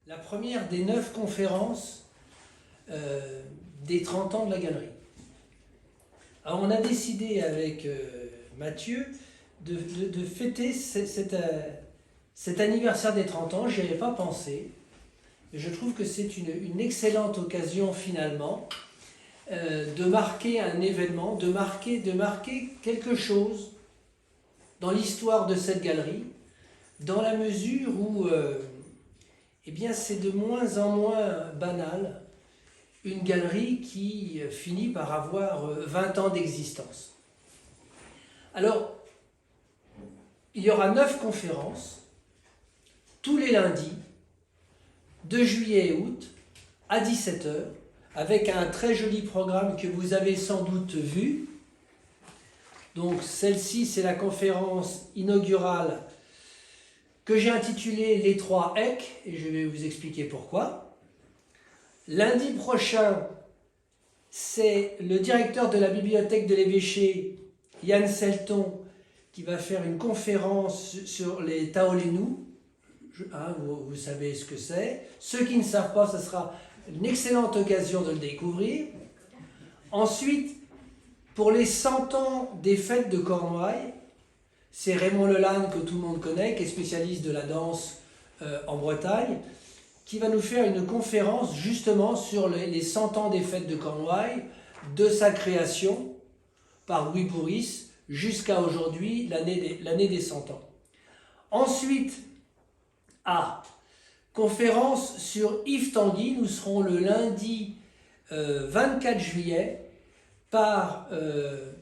la première des 9 conférences des 30 ans de la galerie. Alors on a décidé avec Mathieu de fêter cet anniversaire des 30 ans. Je n'y avais pas pensé. Et je trouve que c'est une excellente occasion finalement de marquer un événement, de marquer quelque chose dans l'histoire de cette galerie, dans la mesure où eh bien, c'est de moins en moins banal une galerie qui finit par avoir 20 ans d'existence. Alors, il y aura 9 conférences, tous les lundis, de juillet et août, à 17 h, avec un très joli programme que vous avez sans doute vu. Donc celle-ci, c'est la conférence inaugurale que j'ai intitulée « Les 3 EC » et je vais vous expliquer pourquoi. Lundi prochain, c'est le directeur de la bibliothèque de l'évêché, Yann Selton, qui va faire une conférence sur les Taolénous. Vous savez ce que c'est. Ceux qui ne savent pas, ce sera une excellente occasion de le découvrir. Ensuite, pour les 100 ans des fêtes de Cornouailles, c'est Raymond Lelanne, que tout le monde connaît, qui est spécialiste de la danse en Bretagne, qui va nous faire une conférence justement sur les 100 ans des fêtes de Cornouailles, de sa création par Louis Bourris jusqu'à aujourd'hui, l'année des 100 ans. Ensuite, conférence sur Yves Tanguy. Nous serons le lundi 24 juillet par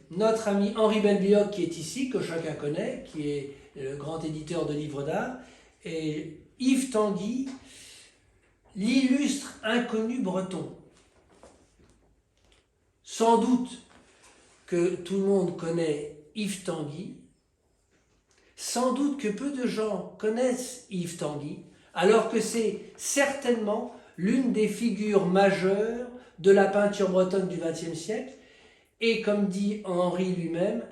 notre ami Henri Benbioc, qui est ici, que chacun connaît, qui est le grand éditeur de livres d'art, et Yves Tanguy, l'illustre inconnu breton. Sans doute que tout le monde connaît Yves Tanguy, sans doute que peu de gens connaissent Yves Tanguy, alors que c'est certainement l'une des figures majeures de la peinture bretonne du XXe siècle, et comme dit Henri lui-même,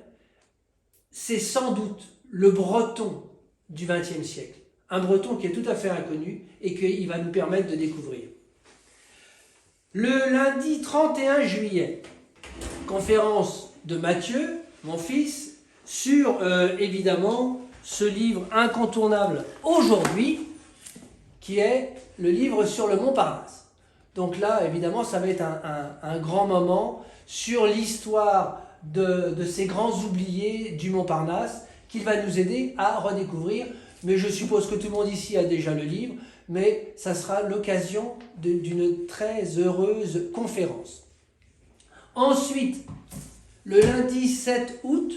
c'est sans doute le breton du XXe siècle. Un breton qui est tout à fait inconnu et qu'il va nous permettre de découvrir. Le lundi 31 juillet, conférence de Mathieu, mon fils, sur évidemment ce livre incontournable aujourd'hui, qui est le livre sur le Montparnasse. Donc là, évidemment, ça va être un grand moment sur l'histoire de ces grands oubliés du Montparnasse, qu'il va nous aider à redécouvrir. Mais je suppose que tout le monde ici a déjà le livre, mais ça sera l'occasion d'une très heureuse conférence. Ensuite, le lundi 7 août,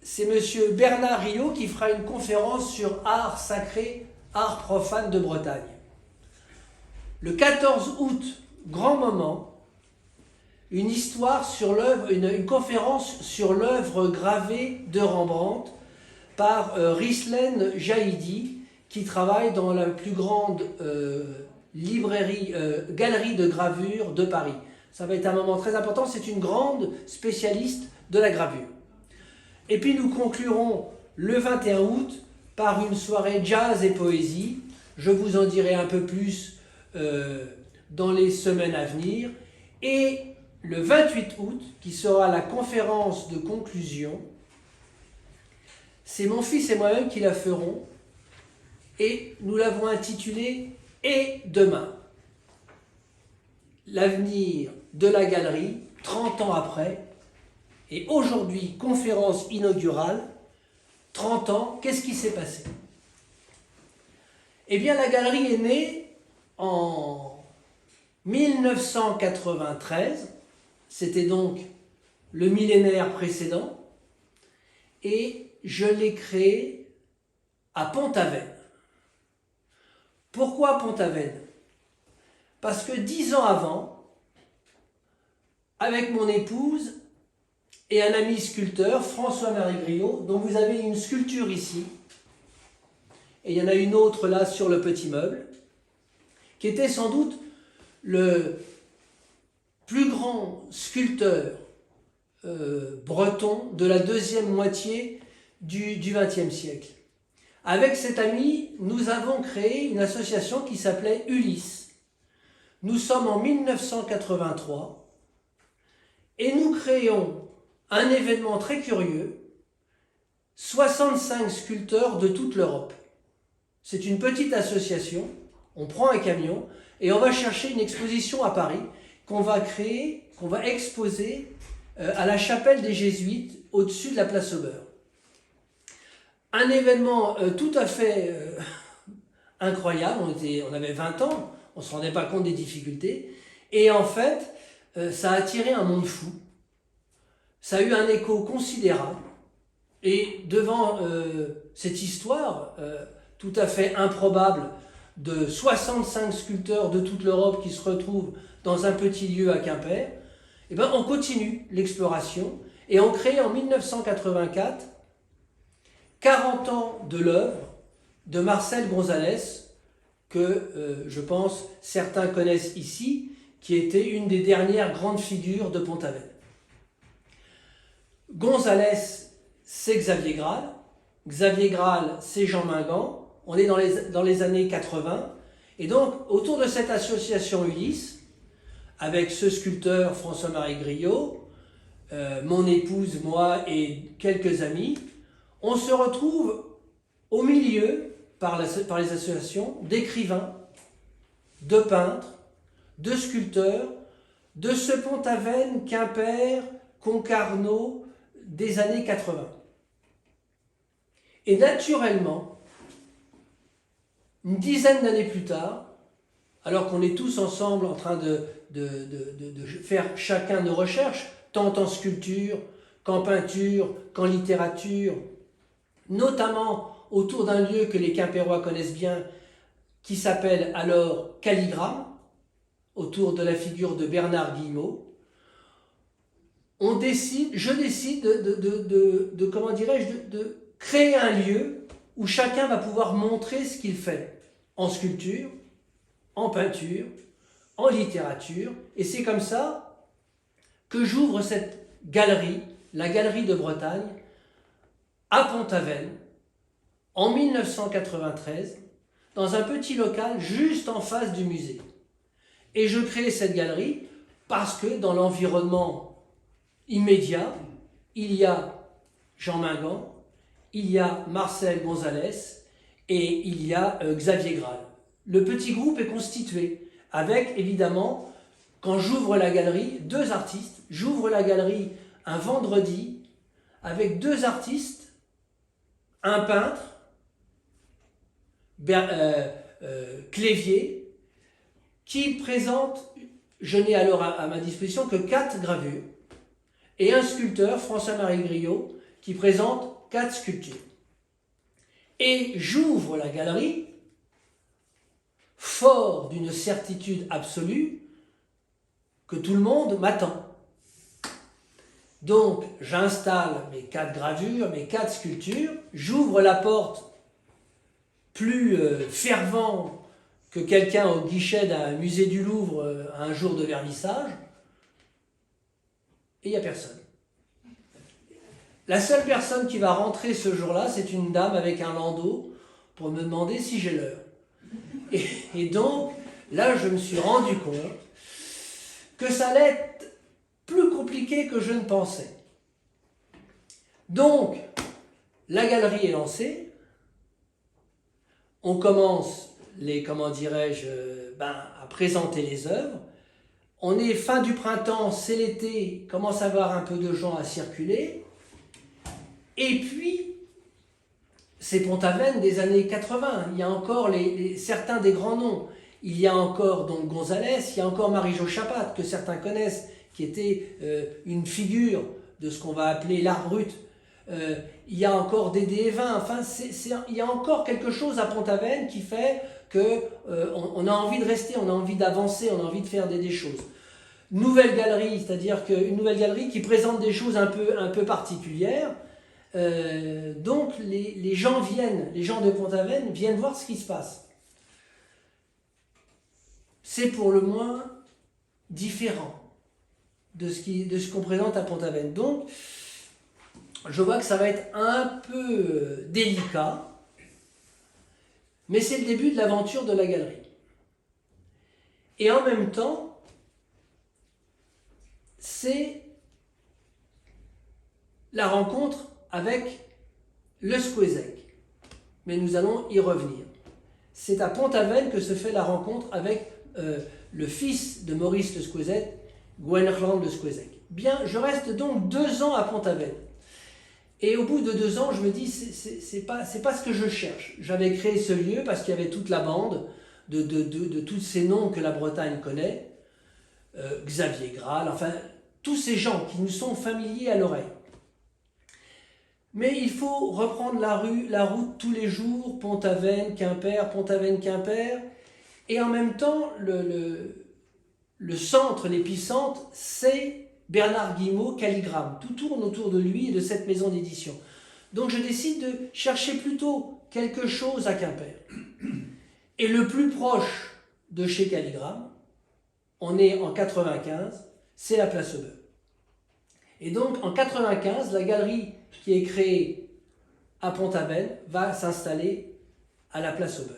c'est M. Bernard Riot qui fera une conférence sur art sacré, art profane de Bretagne. Le 14 août, grand moment, une conférence sur l'œuvre gravée de Rembrandt par Rislen Jaïdi, qui travaille dans la plus grande galerie de gravure de Paris. Ça va être un moment très important, c'est une grande spécialiste de la gravure. Et puis nous conclurons le 21 août par une soirée jazz et poésie. Je vous en dirai un peu plus dans les semaines à venir. Et le 28 août, qui sera la conférence de conclusion, c'est mon fils et moi-même qui la ferons, et nous l'avons intitulée « Et demain ». L'avenir de la galerie, 30 ans après, et aujourd'hui, conférence inaugurale, 30 ans, qu'est-ce qui s'est passé? Eh bien, la galerie est née en 1993, c'était donc le millénaire précédent, et je l'ai créée à Pont-Aven. Pourquoi Pont-Aven? Parce que 10 ans avant, avec mon épouse et un ami sculpteur, François-Marie Griot, dont vous avez une sculpture ici, et il y en a une autre là sur le petit meuble, qui était sans doute le plus grand sculpteur breton de la deuxième moitié du XXe siècle. Avec cet ami, nous avons créé une association qui s'appelait Ulysse. Nous sommes en 1983 et nous créons un événement très curieux, 65 sculpteurs de toute l'Europe. C'est une petite association, on prend un camion et on va chercher une exposition à Paris qu'on va créer, qu'on va exposer à la chapelle des Jésuites au-dessus de la place au Beurre. Un événement tout à fait incroyable, on avait 20 ans, on ne se rendait pas compte des difficultés, et en fait, ça a attiré un monde fou, ça a eu un écho considérable, et devant cette histoire tout à fait improbable de 65 sculpteurs de toute l'Europe qui se retrouvent dans un petit lieu à Quimper, eh ben, on continue l'exploration, et on crée en 1984 40 ans de l'œuvre de Marcel Gonzalez, que je pense certains connaissent ici, qui était une des dernières grandes figures de Pont-Aven. Gonzalez, c'est Xavier Graal. Xavier Graal, c'est Jean Mingan. On est dans les années 80. Et donc, autour de cette association Ulysse, avec ce sculpteur François-Marie Griot, mon épouse, moi et quelques amis, on se retrouve au milieu, par les associations, d'écrivains, de peintres, de sculpteurs, de ce Pont-Aven, Quimper, Concarneau des années 80. Et naturellement, une dizaine d'années plus tard, alors qu'on est tous ensemble en train de faire chacun nos recherches, tant en sculpture qu'en peinture, qu'en littérature, notamment autour d'un lieu que les Quimpérois connaissent bien, qui s'appelle alors Calligramme, autour de la figure de Bernard Guillemot. Je décide de créer un lieu où chacun va pouvoir montrer ce qu'il fait en sculpture, en peinture, en littérature. Et c'est comme ça que j'ouvre cette galerie, la Galerie de Bretagne, à Pont-Aven, en 1993, dans un petit local juste en face du musée. Et je crée cette galerie parce que dans l'environnement immédiat, il y a Jean Mingan, il y a Marcel Gonzalez et il y a Xavier Graal. Le petit groupe est constitué avec, évidemment, quand j'ouvre la galerie, 2 artistes. J'ouvre la galerie un vendredi avec 2 artistes, un peintre, Clévier, qui présente, je n'ai alors à ma disposition que 4 gravures, et un sculpteur, François-Marie Griot, qui présente 4 sculptures. Et j'ouvre la galerie, fort d'une certitude absolue, que tout le monde m'attend. Donc, j'installe mes 4 gravures, mes 4 sculptures, j'ouvre la porte plus fervent que quelqu'un au guichet d'un musée du Louvre un jour de vernissage, et il n'y a personne. La seule personne qui va rentrer ce jour-là, c'est une dame avec un landau pour me demander si j'ai l'heure. Et donc, là, je me suis rendu compte que ça allait être plus compliqué que je ne pensais. Donc, la galerie est lancée. On commence à présenter les œuvres. On est fin du printemps, c'est l'été, commence à avoir un peu de gens à circuler. Et puis, c'est Pont-Aven des années 80. Il y a encore certains des grands noms. Il y a encore donc Gonzalez, il y a encore Marie-Jo Chapat, que certains connaissent, qui était une figure de ce qu'on va appeler l'art brut. Il y a encore Dédé Evin. Enfin, il y a encore quelque chose à Pont-Aven qui fait qu'on a envie de rester, on a envie d'avancer, on a envie de faire des choses. Nouvelle galerie, c'est-à-dire qu'une nouvelle galerie qui présente des choses un peu particulières. Donc les gens de Pont-Aven viennent voir ce qui se passe. C'est pour le moins différent de ce qu'on présente à Pont-Aven. Donc, je vois que ça va être un peu délicat, mais c'est le début de l'aventure de la galerie. Et en même temps, c'est la rencontre avec le Squeezec. Mais nous allons y revenir. C'est à Pont-Aven que se fait la rencontre avec le fils de Maurice le Squeezec, Gwenrland le Squeezec. Bien, je reste donc 2 ans à Pont-Aven. Et au bout de 2 ans, je me dis, c'est pas ce que je cherche. J'avais créé ce lieu parce qu'il y avait toute la bande de tous ces noms que la Bretagne connaît. Xavier Graal, enfin, tous ces gens qui nous sont familiers à l'oreille. Mais il faut reprendre la route tous les jours, Pont-Aven, Quimper, Pont-Aven, Quimper. Et en même temps, le centre, l'épicentre, c'est Bernard Guimot, Calligramme. Tout tourne autour de lui et de cette maison d'édition. Donc je décide de chercher plutôt quelque chose à Quimper. Et le plus proche de chez Calligramme, on est en 95, c'est la Place au Beurre. Et donc en 95, la galerie qui est créée à Pont-Aven va s'installer à la Place au Beurre.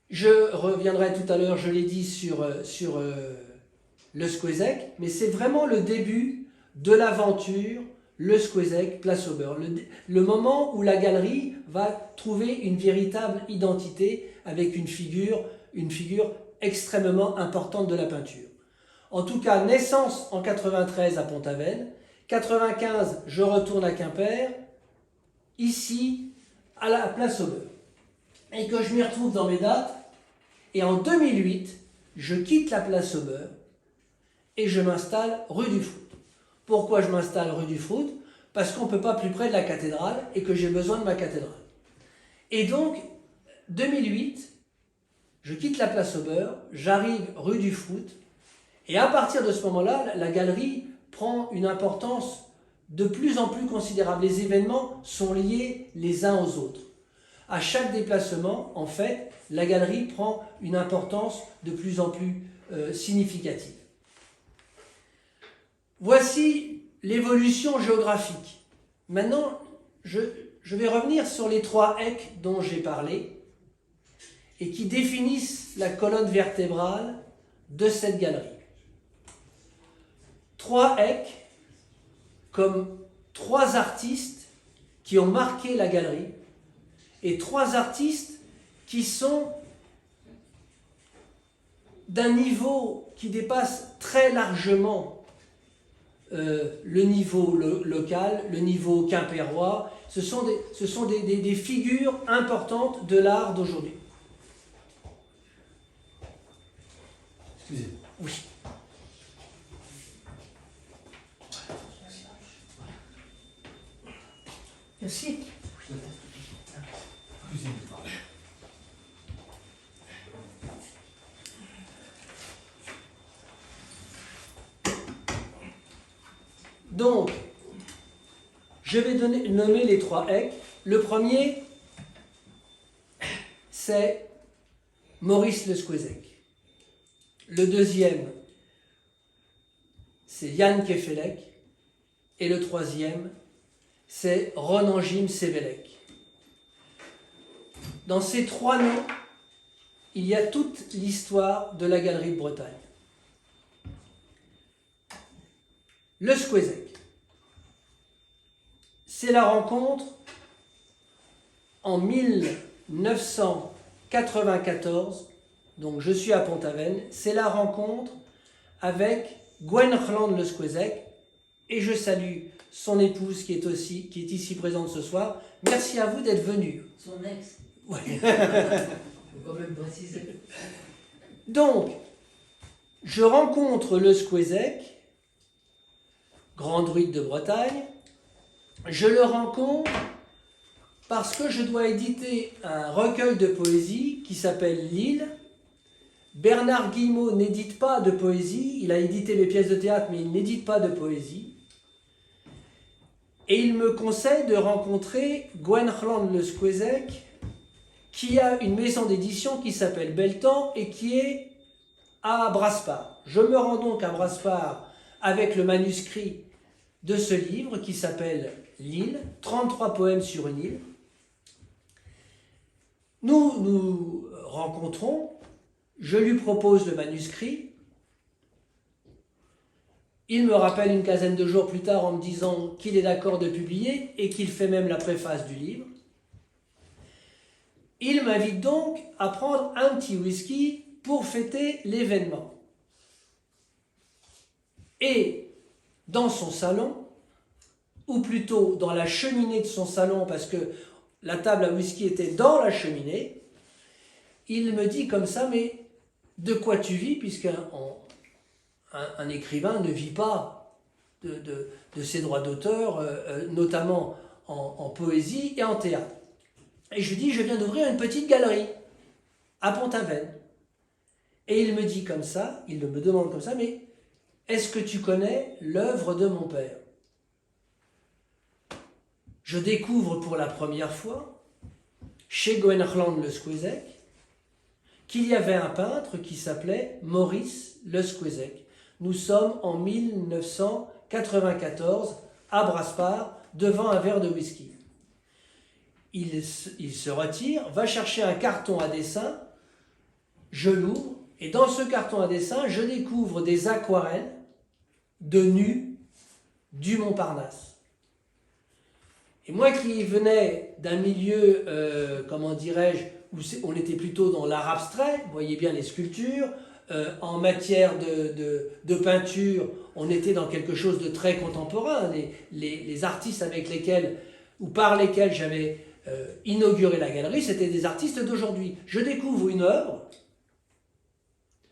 Je reviendrai tout à l'heure, je l'ai dit, sur le Squeezec, mais c'est vraiment le début de l'aventure, le Squeezec, Place au Beurre. Le moment où la galerie va trouver une véritable identité avec une figure extrêmement importante de la peinture. En tout cas, naissance en 93 à Pont-Aven, 95, je retourne à Quimper, ici, à la Place au Beurre. Et que je m'y retrouve dans mes dates, et en 2008, je quitte la Place au Beurre et je m'installe rue du Foot. Pourquoi je m'installe rue du Foot? Parce qu'on ne peut pas plus près de la cathédrale et que j'ai besoin de ma cathédrale. Et donc, 2008, je quitte la Place au Beurre, j'arrive rue du Foot, et à partir de ce moment-là, la galerie prend une importance de plus en plus considérable. Les événements sont liés les uns aux autres. À chaque déplacement, en fait, la galerie prend une importance de plus en plus significative. Voici l'évolution géographique. Maintenant, je vais revenir sur les 3 ecs dont j'ai parlé et qui définissent la colonne vertébrale de cette galerie. 3 ecs comme 3 artistes qui ont marqué la galerie et 3 artistes qui sont d'un niveau qui dépasse très largement le niveau local, le niveau quimpérois. Ce sont des figures importantes de l'art d'aujourd'hui. Excusez. Oui. Merci. Donc, je vais nommer les 3 ecs. Le premier, c'est Maurice le Squeezec. Le deuxième, c'est Jan Kefelec. Et le troisième, c'est Ronan Jim Sévélec. Dans ces 3 noms, il y a toute l'histoire de la Galerie de Bretagne. Le Squeezec, c'est la rencontre en 1994, donc je suis à Pont-Aven, c'est la rencontre avec Gwenrland le Squeezec, et je salue son épouse qui est ici présente ce soir. Merci à vous d'être venus. Son ex. Ouais. Il faut quand même préciser. Donc, je rencontre le Squeezec, grand druide de Bretagne. Je le rencontre parce que je dois éditer un recueil de poésie qui s'appelle L'Île. Bernard Guillemot n'édite pas de poésie, il a édité les pièces de théâtre, mais il n'édite pas de poésie. Et il me conseille de rencontrer Gwenrland le Squeezec, qui a une maison d'édition qui s'appelle Belletan et qui est à Brasparts. Je me rends donc à Brasparts avec le manuscrit de ce livre qui s'appelle L'Île, 33 poèmes sur une île. Nous nous rencontrons, je lui propose le manuscrit, il me rappelle une quinzaine de jours plus tard en me disant qu'il est d'accord de publier et qu'il fait même la préface du livre. Il m'invite donc à prendre un petit whisky pour fêter l'événement. Et dans son salon, ou plutôt dans la cheminée de son salon, parce que la table à whisky était dans la cheminée, il me dit comme ça, mais de quoi tu vis, puisqu'un écrivain ne vit pas de ses droits d'auteur, notamment en poésie et en théâtre. Et je lui dis, je viens d'ouvrir une petite galerie à Pont-Aven. Et il me dit comme ça, il me demande comme ça, mais est-ce que tu connais l'œuvre de mon père? Je découvre pour la première fois, chez Goenchland Le Squeezec, qu'il y avait un peintre qui s'appelait Maurice Le Squeezec. Nous sommes en 1994 à Brasparts, devant un verre de whisky. Il se retire, va chercher un carton à dessin, je l'ouvre, et dans ce carton à dessin, je découvre des aquarelles de nus du Montparnasse. Et moi qui venais d'un milieu, comment dirais-je, où on était plutôt dans l'art abstrait, vous voyez bien les sculptures, en matière de peinture, on était dans quelque chose de très contemporain. Les artistes avec lesquels, ou par lesquels j'avais inauguré la galerie, c'était des artistes d'aujourd'hui. Je découvre une œuvre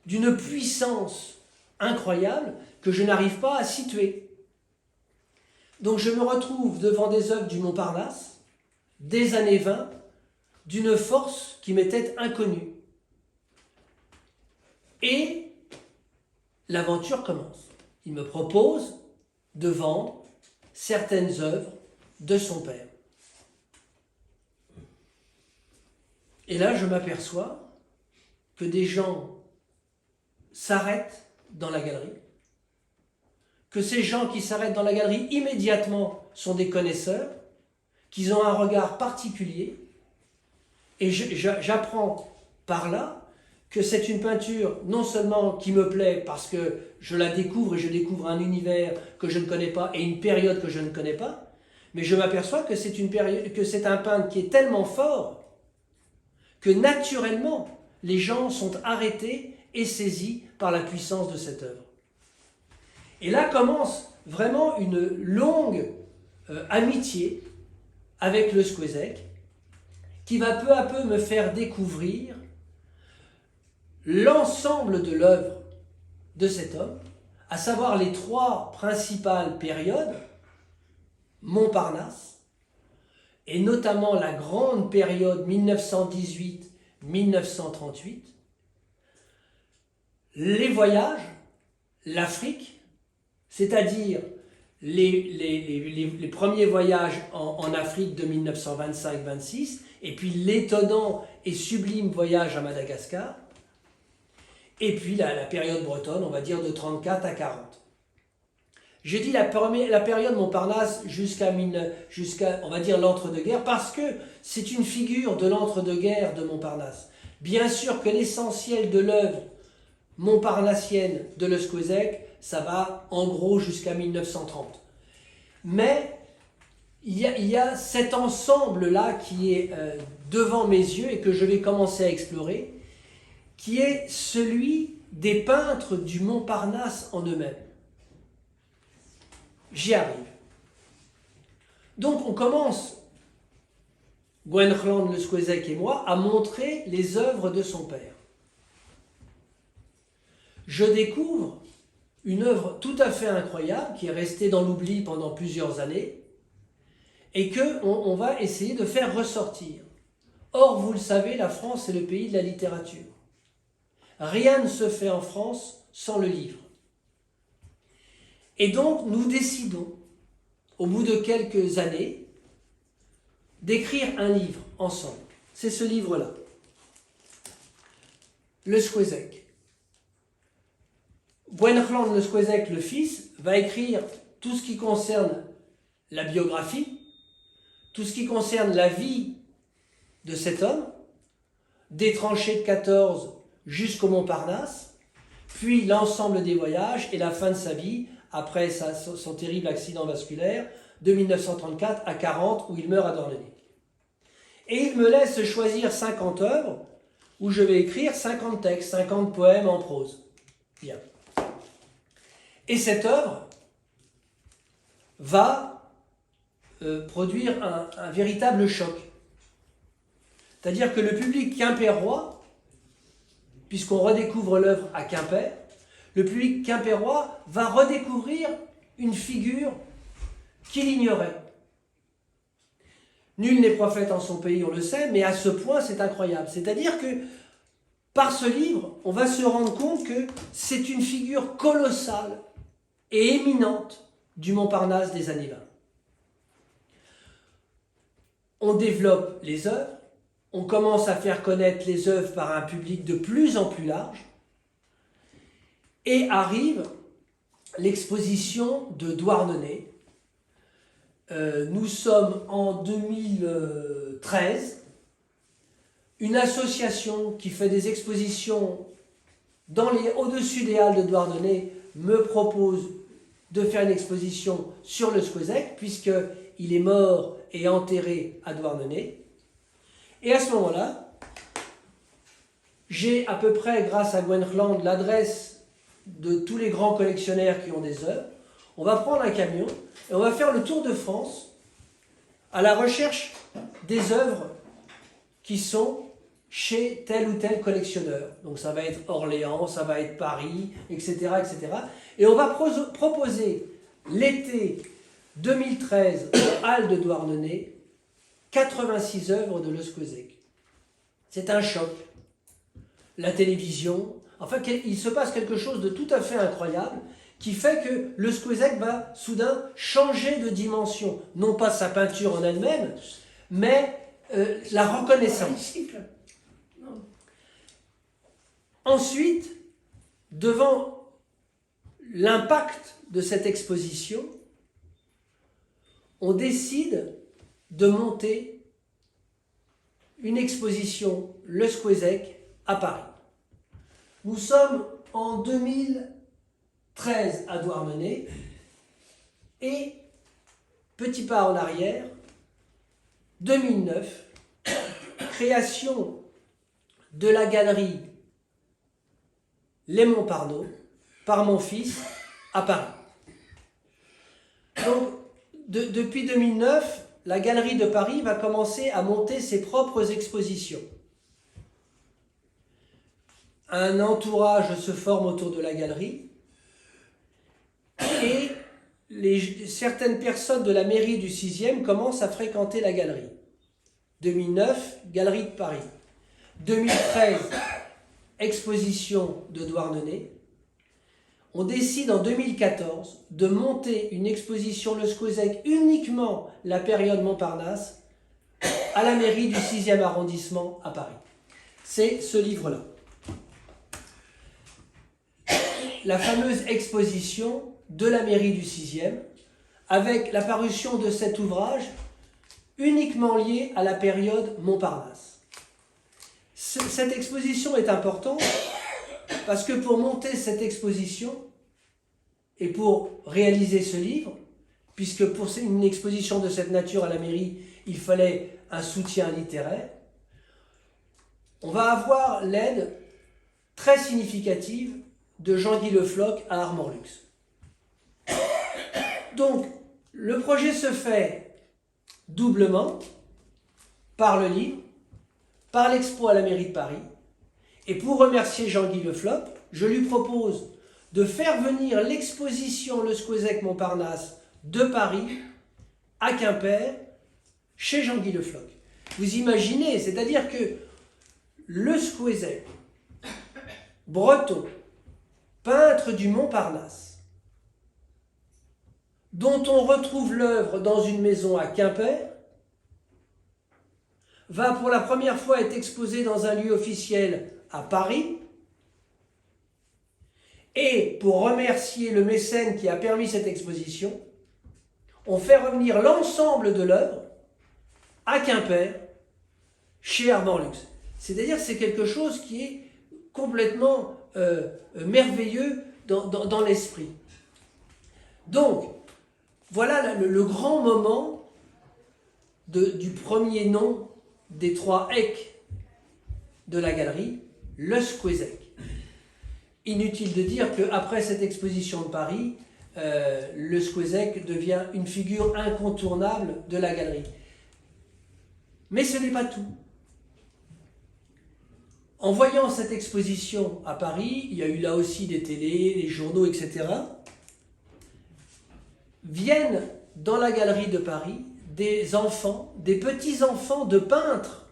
d'une puissance incroyable que je n'arrive pas à situer. Donc je me retrouve devant des œuvres du Montparnasse, des années 20, d'une force qui m'était inconnue. Et l'aventure commence. Il me propose de vendre certaines œuvres de son père. Et là, je m'aperçois que des gens s'arrêtent dans la galerie, que ces gens qui s'arrêtent dans la galerie immédiatement sont des connaisseurs, qu'ils ont un regard particulier, et j'apprends par là que c'est une peinture non seulement qui me plaît parce que je la découvre et je découvre un univers que je ne connais pas et une période que je ne connais pas, mais je m'aperçois que c'est un peintre qui est tellement fort que naturellement les gens sont arrêtés et saisis par la puissance de cette œuvre. Et là commence vraiment une longue amitié avec le Squeezec, qui va peu à peu me faire découvrir l'ensemble de l'œuvre de cet homme, à savoir les trois principales périodes, Montparnasse, et notamment la grande période 1918-1938, les voyages, l'Afrique, c'est-à-dire les premiers voyages en Afrique de 1925-26, et puis l'étonnant et sublime voyage à Madagascar, et puis la période bretonne, on va dire de 34 à 40. J'ai dit la période Montparnasse jusqu'à on va dire l'entre-deux-guerres, parce que c'est une figure de l'entre-deux-guerres de Montparnasse. Bien sûr que l'essentiel de l'œuvre montparnassienne de Le Squeezec, ça va en gros jusqu'à 1930. Mais il y a cet ensemble-là qui est devant mes yeux et que je vais commencer à explorer, qui est celui des peintres du Montparnasse en eux-mêmes. J'y arrive. Donc on commence, Goenchland Le Squeezec et moi, à montrer les œuvres de son père. Je découvre une œuvre tout à fait incroyable qui est restée dans l'oubli pendant plusieurs années et qu'on va essayer de faire ressortir. Or, vous le savez, la France est le pays de la littérature. Rien ne se fait en France sans le livre. Et donc, nous décidons, au bout de quelques années, d'écrire un livre ensemble. C'est ce livre-là. Le Squeezec. Goenchland Le Squeezec, le fils, va écrire tout ce qui concerne la biographie, tout ce qui concerne la vie de cet homme, des tranchées de 14 jusqu'au Montparnasse, puis l'ensemble des voyages et la fin de sa vie, après son terrible accident vasculaire, de 1934 à 40, où il meurt à Douarnenez. Et il me laisse choisir 50 œuvres, où je vais écrire 50 textes, 50 poèmes en prose. Bien. Et cette œuvre va produire un véritable choc. C'est-à-dire que le public quimpérois, puisqu'on redécouvre l'œuvre à Quimper, le public quimpérois va redécouvrir une figure qu'il ignorait. Nul n'est prophète en son pays, on le sait, mais à ce point, c'est incroyable. C'est-à-dire que par ce livre, on va se rendre compte que c'est une figure colossale et éminente du Montparnasse des années 20. On développe les œuvres, on commence à faire connaître les œuvres par un public de plus en plus large, et arrive l'exposition de Douarnenez. Nous sommes en 2013, une association qui fait des expositions au-dessus des Halles de Douarnenez me propose de faire une exposition sur le Squeuzec, puisqu'il est mort et enterré à Douarnenez. Et à ce moment-là, j'ai à peu près, grâce à Gwenland, l'adresse de tous les grands collectionneurs qui ont des œuvres. On va prendre un camion et on va faire le tour de France à la recherche des œuvres qui sont chez tel ou tel collectionneur. Donc ça va être Orléans, ça va être Paris, etc. etc. Et on va proposer l'été 2013 aux Halles de Douarnenez 86 œuvres de Le Squeuzec. C'est un choc. La télévision, enfin il se passe quelque chose de tout à fait incroyable qui fait que Le Squeuzec va soudain changer de dimension. Non pas sa peinture en elle-même, mais la reconnaissance. Ensuite, devant l'impact de cette exposition, on décide de monter une exposition Le Squeuzec à Paris. Nous sommes en 2013 à Douarnenez et, petit pas en arrière, 2009, création de la galerie Les Montparnaud par mon fils à Paris. Donc, depuis 2009, la Galerie de Paris va commencer à monter ses propres expositions. Un entourage se forme autour de la galerie et certaines personnes de la mairie du 6e commencent à fréquenter la galerie. 2009, Galerie de Paris. 2013, exposition de Douarnenez. On décide en 2014 de monter une exposition Le Squeuzec uniquement la période Montparnasse à la mairie du 6e arrondissement à Paris. C'est ce livre-là. La fameuse exposition de la mairie du 6e avec la parution de cet ouvrage uniquement lié à la période Montparnasse. Cette exposition est importante parce que pour monter cette exposition et pour réaliser ce livre, puisque pour une exposition de cette nature à la mairie, il fallait un soutien littéraire, on va avoir l'aide très significative de Jean-Guy Le Floch à Armorlux. Donc, le projet se fait doublement par le livre, par l'expo à la mairie de Paris. Et pour remercier Jean-Guy Le Floch, je lui propose de faire venir l'exposition Le Squeuzec Montparnasse de Paris à Quimper, chez Jean-Guy Le Floch. Vous imaginez, c'est-à-dire que Le Squeuzec, breton, peintre du Montparnasse, dont on retrouve l'œuvre dans une maison à Quimper, va pour la première fois être exposé dans un lieu officiel à Paris. Et pour remercier le mécène qui a permis cette exposition, on fait revenir l'ensemble de l'œuvre à Quimper, chez Armand Lux. C'est-à-dire que c'est quelque chose qui est complètement merveilleux dans l'esprit. Donc, voilà le grand moment du premier nom des 3 EC de la galerie, le Squeezek. Inutile de dire qu'après cette exposition de Paris, le Squeezek devient une figure incontournable de la galerie. Mais ce n'est pas tout. En voyant cette exposition à Paris, il y a eu là aussi des télés, les journaux, etc. Viennent dans la galerie de Paris des enfants, des petits-enfants de peintres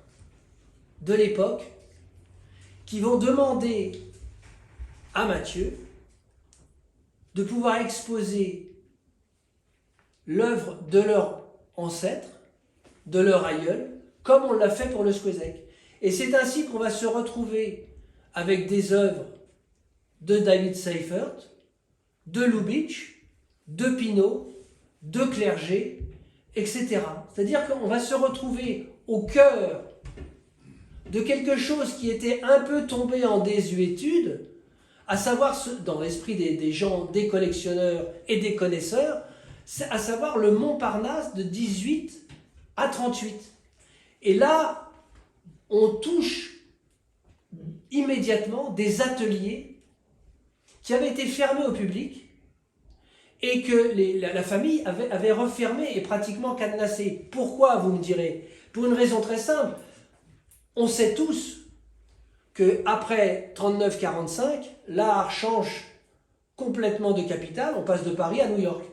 de l'époque qui vont demander à Mathieu de pouvoir exposer l'œuvre de leur ancêtre, de leur aïeul, comme on l'a fait pour le Squeezek. Et c'est ainsi qu'on va se retrouver avec des œuvres de David Seifert, de Lubitsch, de Pinault, de Clerget, etc. C'est-à-dire qu'on va se retrouver au cœur de quelque chose qui était un peu tombé en désuétude, à savoir, dans l'esprit des gens, des collectionneurs et des connaisseurs, à savoir le Montparnasse de 18 à 38. Et là, on touche immédiatement des ateliers qui avaient été fermés au public et que la famille avait refermé et pratiquement cadenassé. Pourquoi, vous me direz? Pour une raison très simple. On sait tous qu'après 39-45, l'art change complètement de capitale, on passe de Paris à New York.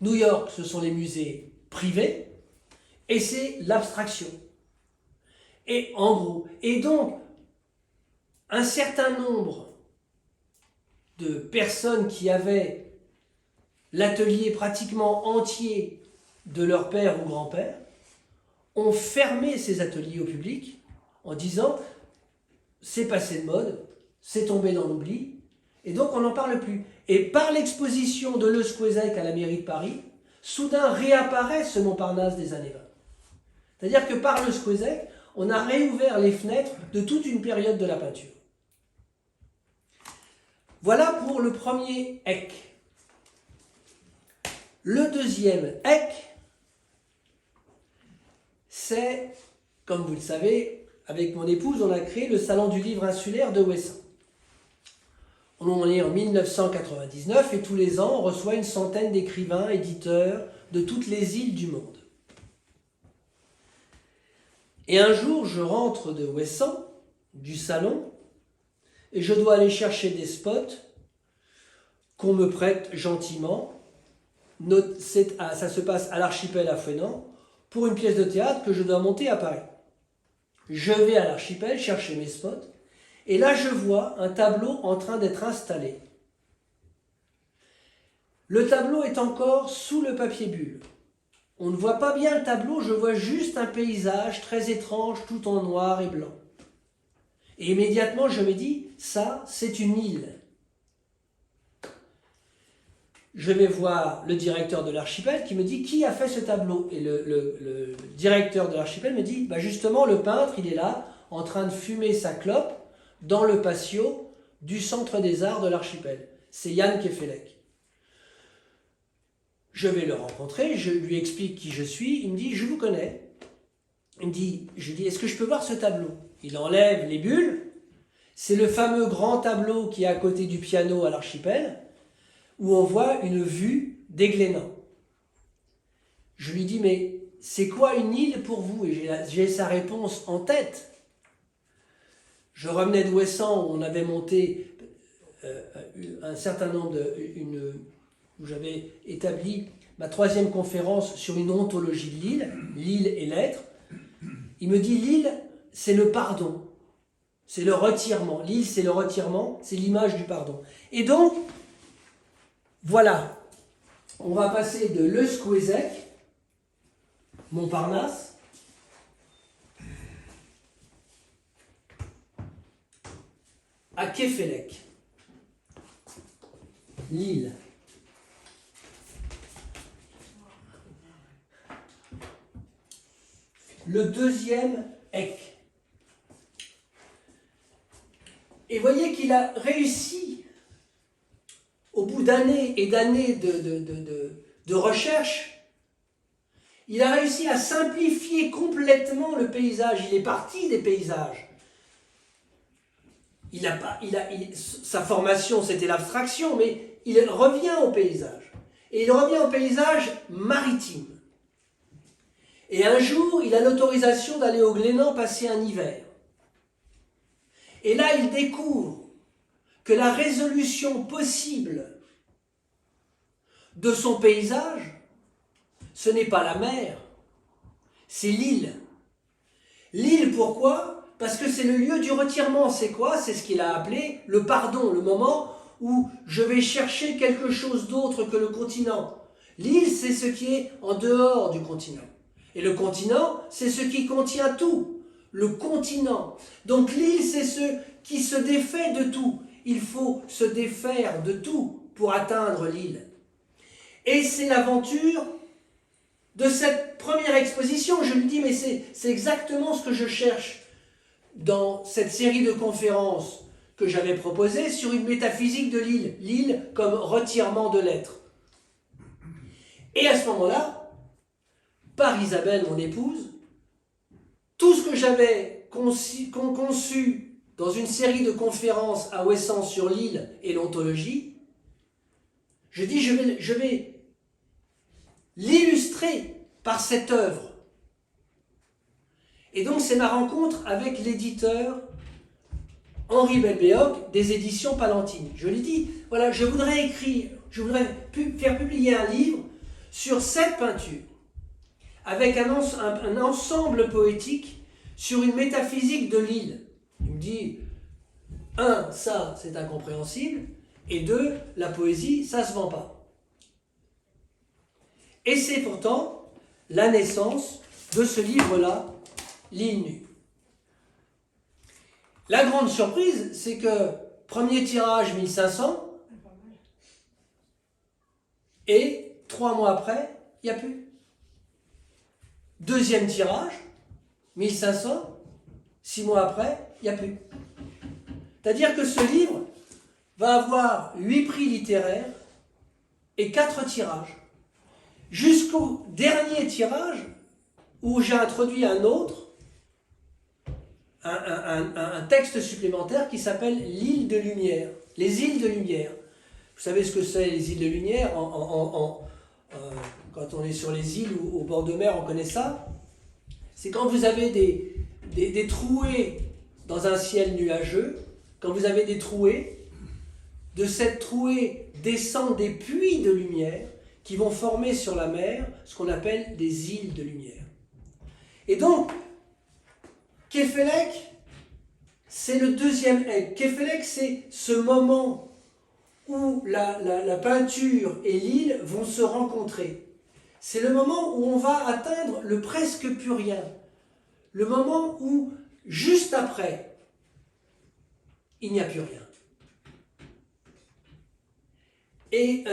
New York, ce sont les musées privés, et c'est l'abstraction. Et en gros, et donc, un certain nombre de personnes qui avaient l'atelier pratiquement entier de leur père ou grand-père ont fermé ces ateliers au public en disant c'est passé de mode, c'est tombé dans l'oubli, et donc on n'en parle plus. Et par l'exposition de Le Squeezek à la mairie de Paris, soudain réapparaît ce Montparnasse des années 20. C'est-à-dire que par Le Squeezek, on a réouvert les fenêtres de toute une période de la peinture. Voilà pour le premier EC. Le deuxième EC, c'est, comme vous le savez, avec mon épouse, on a créé le Salon du Livre Insulaire de Ouessant. On est en 1999 et tous les ans, on reçoit une centaine d'écrivains, éditeurs de toutes les îles du monde. Et un jour, je rentre de Ouessant, du salon, et je dois aller chercher des spots qu'on me prête gentiment. Ça se passe à l'Archipel à Fouesnant, pour une pièce de théâtre que je dois monter à Paris. Je vais à l'Archipel chercher mes spots, et là je vois un tableau en train d'être installé. Le tableau est encore sous le papier bulle. On ne voit pas bien le tableau, je vois juste un paysage très étrange, tout en noir et blanc. Et immédiatement je me dis, ça c'est une île. Je vais voir le directeur de l'Archipel qui me dit qui a fait ce tableau. Et le directeur de l'Archipel me dit, bah justement le peintre il est là en train de fumer sa clope dans le patio du Centre des Arts de l'Archipel. C'est Yann Kefelec. Je vais le rencontrer, je lui explique qui je suis, il me dit je vous connais. Je lui dis est-ce que je peux voir ce tableau? Il enlève les bulles, c'est le fameux grand tableau qui est à côté du piano à l'Archipel, où on voit une vue des Glénans. Je lui dis mais c'est quoi une île pour vous? Et j'ai sa réponse en tête. Je revenais de Ouessant où on avait monté un certain nombre où j'avais établi ma 3e conférence sur une ontologie de l'île, l'île et l'être. Il me dit l'île, c'est le pardon, c'est le retirement. L'île, c'est le retirement, c'est l'image du pardon. Et donc, voilà, on va passer de Le Squeezek, Montparnasse, à Kefelec, l'île. Le deuxième EC, Et voyez qu'il a réussi, au bout d'années et d'années de recherche, il a réussi à simplifier complètement le paysage. Il est parti des paysages. Sa formation, c'était l'abstraction, mais il revient au paysage. Et il revient au paysage maritime. Et un jour, il a l'autorisation d'aller au Glénan passer un hiver. Et là, il découvre que la résolution possible de son paysage, ce n'est pas la mer, c'est l'île. L'île, pourquoi? Parce que c'est le lieu du retirement. C'est quoi? C'est ce qu'il a appelé le pardon, le moment où je vais chercher quelque chose d'autre que le continent. L'île, c'est ce qui est en dehors du continent. Et le continent, c'est ce qui contient tout. Le continent. Donc l'île, c'est ce qui se défait de tout. Il faut se défaire de tout pour atteindre l'île. Et c'est l'aventure de cette première exposition. Je lui dis, mais c'est exactement ce que je cherche dans cette série de conférences que j'avais proposée sur une métaphysique de l'île. L'île comme retirement de l'être. Et à ce moment-là, par Isabelle, mon épouse, tout ce que j'avais conçu dans une série de conférences à Ouessant sur l'île et l'ontologie, je dis, je vais l'illustrer par cette œuvre. Et donc c'est ma rencontre avec l'éditeur Henri Belbéoc des éditions Palantine. Je lui dis, voilà, je voudrais faire publier un livre sur cette peinture, avec un ensemble poétique sur une métaphysique de l'île. Il me dit, 1, ça c'est incompréhensible, et 2, la poésie, ça se vend pas. Et c'est pourtant la naissance de ce livre-là, L'île nue. La grande surprise, c'est que premier tirage 1500, et 3 mois après, il n'y a plus. Deuxième tirage, 1500, 6 mois après, il n'y a plus. C'est-à-dire que ce livre va avoir 8 prix littéraires et 4 tirages. Jusqu'au dernier tirage, où j'ai introduit un autre, un texte supplémentaire qui s'appelle L'île de lumière, les îles de lumière. Vous savez ce que c'est les îles de lumière? Quand on est sur les îles ou au bord de mer, on connaît ça. C'est quand vous avez des trouées dans un ciel nuageux, quand vous avez des trouées, de cette trouée descendent des puits de lumière qui vont former sur la mer ce qu'on appelle des îles de lumière. Et donc, Quéfélec, c'est le deuxième aigle. Quéfélec, c'est ce moment où la peinture et l'île vont se rencontrer. C'est le moment où on va atteindre le presque plus rien. Le moment où, juste après, il n'y a plus rien. Et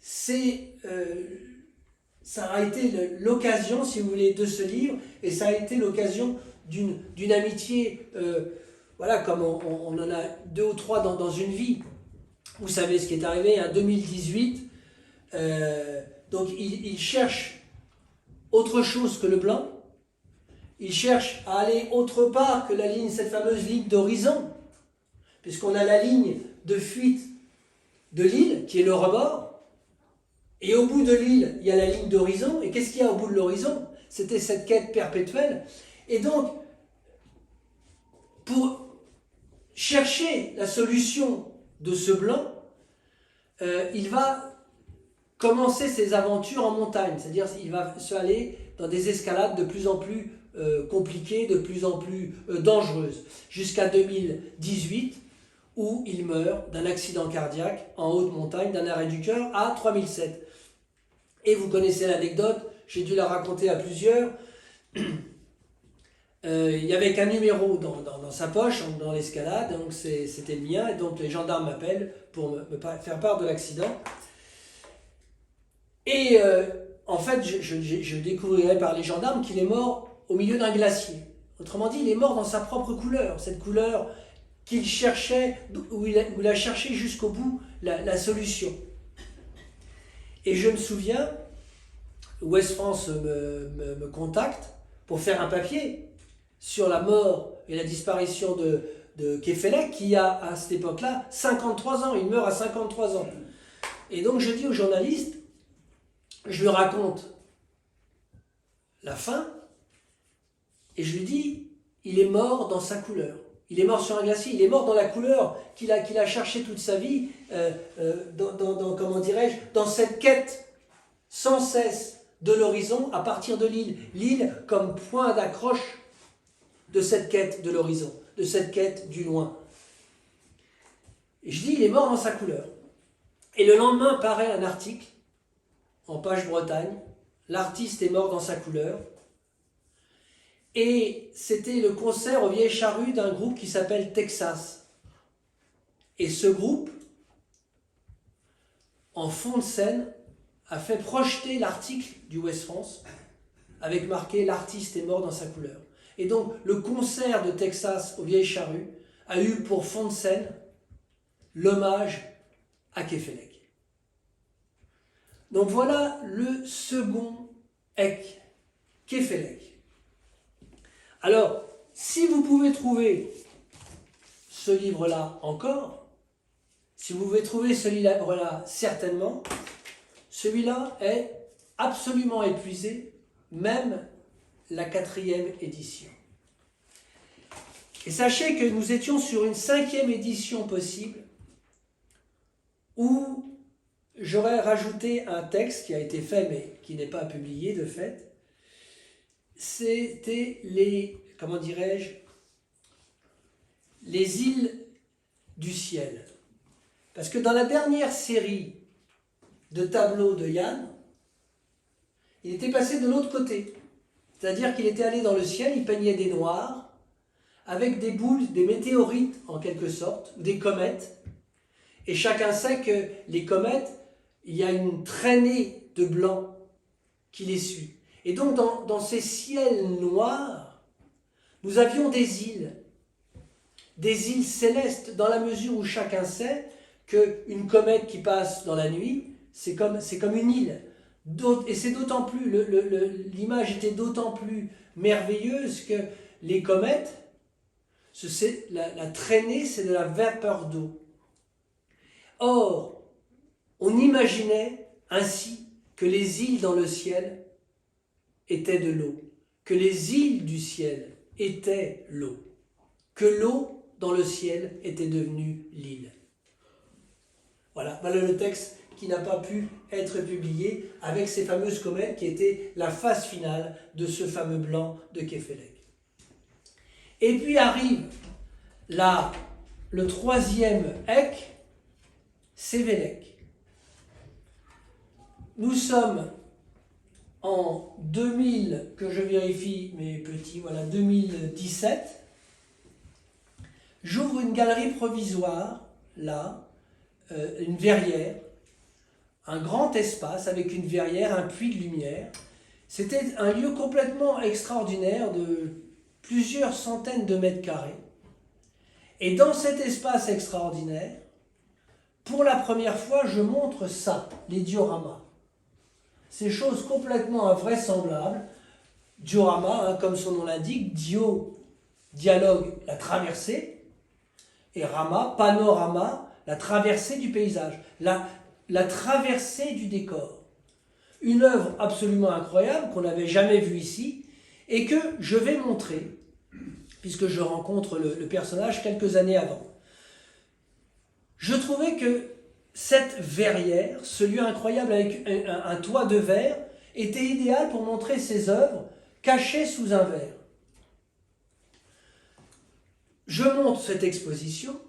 ça a été l'occasion, si vous voulez, de ce livre, et ça a été l'occasion d'une amitié, voilà, comme on en a 2 ou 3 dans une vie. Vous savez ce qui est arrivé en 2018, donc il cherche autre chose que le blanc, il cherche à aller autre part que la ligne, cette fameuse ligne d'horizon, puisqu'on a la ligne de fuite de l'île, qui est le rebord, et au bout de l'île, il y a la ligne d'horizon, et qu'est-ce qu'il y a au bout de l'horizon? C'était cette quête perpétuelle. Et donc, pour chercher la solution de ce blanc, il va commencer ses aventures en montagne, c'est-à-dire il va se aller dans des escalades de plus en plus compliquées, de plus en plus dangereuses, jusqu'à 2018, où il meurt d'un accident cardiaque en haute montagne, d'un arrêt du cœur à 3007. Et vous connaissez l'anecdote, j'ai dû la raconter à plusieurs. Il y avait qu'un numéro dans sa poche, dans l'escalade, donc c'était le mien, et donc les gendarmes m'appellent pour me faire part de l'accident. Et en fait, je découvrirai par les gendarmes qu'il est mort au milieu d'un glacier. Autrement dit, il est mort dans sa propre couleur, cette couleur qu'il cherchait, où il a cherché jusqu'au bout la solution. Et je me souviens, Ouest France me contacte pour faire un papier sur la mort et la disparition de Kefelec, qui a à cette époque-là 53 ans, il meurt à 53 ans. Et donc je dis au journaliste, je lui raconte la fin, et je lui dis, il est mort dans sa couleur. Il est mort sur un glacier, il est mort dans la couleur qu'il a cherché toute sa vie, comment dirais-je, dans cette quête sans cesse de l'horizon à partir de l'île. L'île comme point d'accroche de cette quête de l'horizon, de cette quête du loin. Et je dis, il est mort dans sa couleur. Et le lendemain paraît un article, en page Bretagne, l'artiste est mort dans sa couleur. Et c'était le concert aux Vieilles Charrues d'un groupe qui s'appelle Texas. Et ce groupe, en fond de scène, a fait projeter l'article du Ouest France avec marqué « L'artiste est mort dans sa couleur ». Et donc, le concert de Texas aux Vieilles Charrues a eu pour fond de scène l'hommage à Kefelec. Donc voilà le second Ek, Kefelec. Alors, si vous pouvez trouver ce livre-là encore, si vous pouvez trouver ce livre-là certainement, celui-là est absolument épuisé, même la 4e édition. Et sachez que nous étions sur une 5e édition possible où j'aurais rajouté un texte qui a été fait mais qui n'est pas publié de fait. C'était comment dirais-je, les îles du ciel. Parce que dans la dernière série de tableaux de Yann, il était passé de l'autre côté. C'est-à-dire qu'il était allé dans le ciel, il peignait des noirs, avec des boules, des météorites en quelque sorte, des comètes. Et chacun sait que les comètes, il y a une traînée de blanc qui les suit. Et donc dans ces ciels noirs, nous avions des îles célestes, dans la mesure où chacun sait qu'une comète qui passe dans la nuit, c'est comme une île. Et c'est d'autant plus, l'image était d'autant plus merveilleuse que les comètes, la traînée, c'est de la vapeur d'eau. Or, on imaginait ainsi que les îles dans le ciel étaient de l'eau, que les îles du ciel étaient l'eau, que l'eau dans le ciel était devenue l'île. Voilà le texte qui n'a pas pu être publié avec ces fameuses comètes qui étaient la phase finale de ce fameux blanc de Kefelec. Et puis arrive le 3e Ek, Sévélec. Nous sommes en 2000, que je vérifie mes petits, 2017. J'ouvre une galerie provisoire, là, une verrière, un grand espace avec une verrière, un puits de lumière. C'était un lieu complètement extraordinaire de plusieurs centaines de mètres carrés. Et dans cet espace extraordinaire, pour la première fois, je montre ça, les dioramas. Ces choses complètement invraisemblables. Diorama, comme son nom l'indique, dialogue, la traversée, et rama, panorama, la traversée du paysage, la traversée du décor. Une œuvre absolument incroyable qu'on n'avait jamais vue ici et que je vais montrer, puisque je rencontre le personnage quelques années avant. Je trouvais que cette verrière, ce lieu incroyable avec un toit de verre, était idéal pour montrer ces œuvres cachées sous un verre. Je montre cette exposition.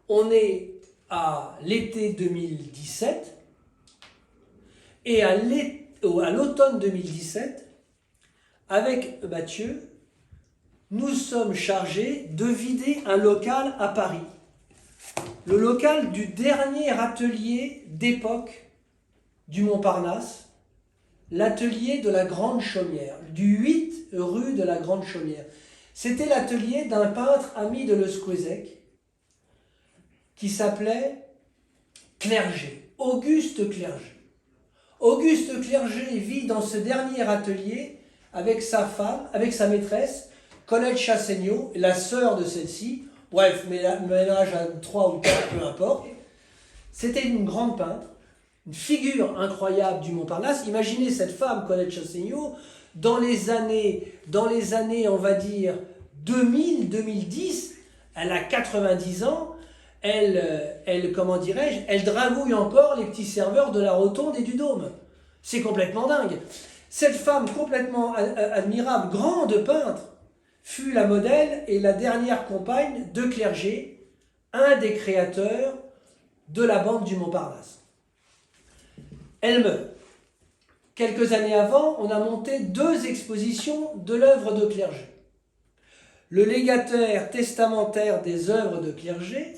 On est à l'été 2017 et à l'automne 2017, avec Mathieu, nous sommes chargés de vider un local à Paris. Le local du dernier atelier d'époque du Montparnasse, l'atelier de la Grande Chaumière, du 8 rue de la Grande Chaumière. C'était l'atelier d'un peintre ami de Le Squezec qui s'appelait Clerget, Auguste Clerget. Auguste Clerget vit dans ce dernier atelier avec sa femme, avec sa maîtresse, Colette Chassaignot, la sœur de celle-ci. Bref, ménage à 3 ou 4, peu importe. C'était une grande peintre, une figure incroyable du Montparnasse. Imaginez cette femme, Colette Chassaignot, dans les années, on va dire, 2000, 2010, elle a 90 ans, comment dirais-je, elle dragouille encore les petits serveurs de la Rotonde et du Dôme. C'est complètement dingue. Cette femme complètement admirable, grande peintre, fut la modèle et la dernière compagne de Clerget, un des créateurs de la bande du Montparnasse. Elle meurt. Quelques années avant, on a monté 2 expositions de l'œuvre de Clerget. Le légataire testamentaire des œuvres de Clerget